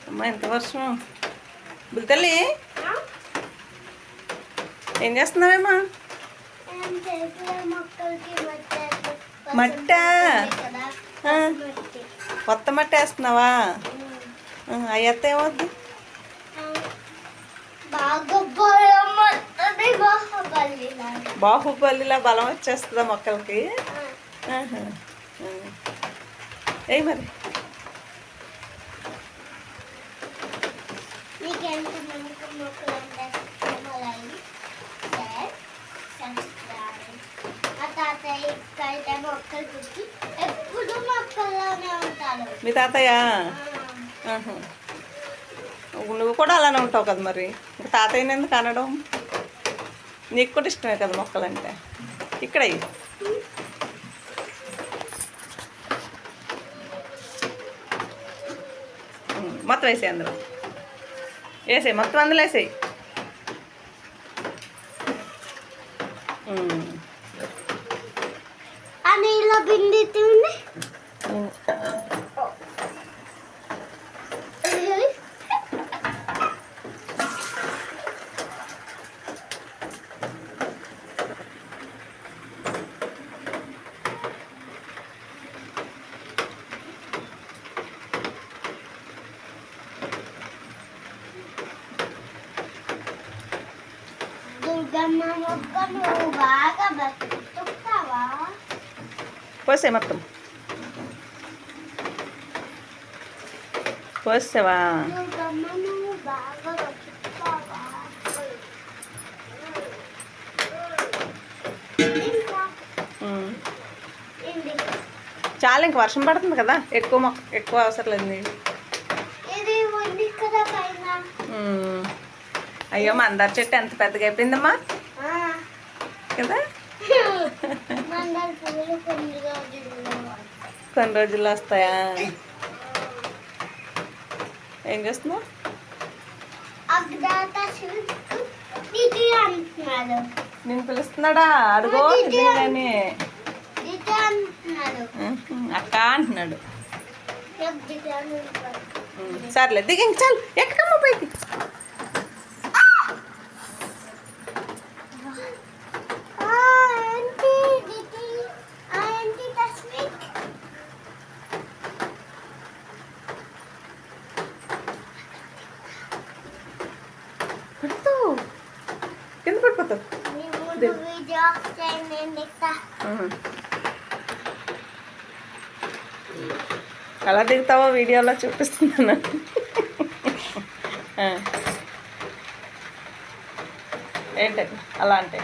అమ్మ ఎంత వర్షం. బుల్తల్లి ఏం చేస్తున్నావేమ్మా? మట్ట కొత్త మట్టి వేస్తున్నావా? అయ్యత్త ఏమవుద్ది? బాహుబలిలా బలం వచ్చేస్తుందా మొక్కలకి? ఏ మరి మీ తాతయ్య? నువ్వు కూడా అలానే ఉంటావు కదా మరి. ఇంకా తాతయ్యని ఎందుకు అనడం? నీకు కూడా ఇష్టమే కదా మొక్కలంటే. ఇక్కడ మొత్తం వేసేయి, అందులో వేసేయి, మొత్తం అందులో వేసేయి. పోసే మొత్తం పోసావా? చాలా ఇంక వర్షం పడుతుంది కదా, ఎక్కువ అవసరం లేదు. అయ్యో మందార చెట్టు ఎంత పెద్దగా అయిపోయిందమ్మా కదా. కొన్ని రోజుల్లో వస్తాయా? ఏం చేస్తున్నావు? నేను పిలుస్తున్నాడా? అడుగో కానీ అక్క అంటున్నాడు. సర్లే దిగి, ఇంక చాలు, ఎక్కడమ్మా పైకి. పడుతావు, కింద పడిపోతావు. అలా దిగుతావో వీడియోలో చూపిస్తున్నాను. ఏంటది అలా అంటే?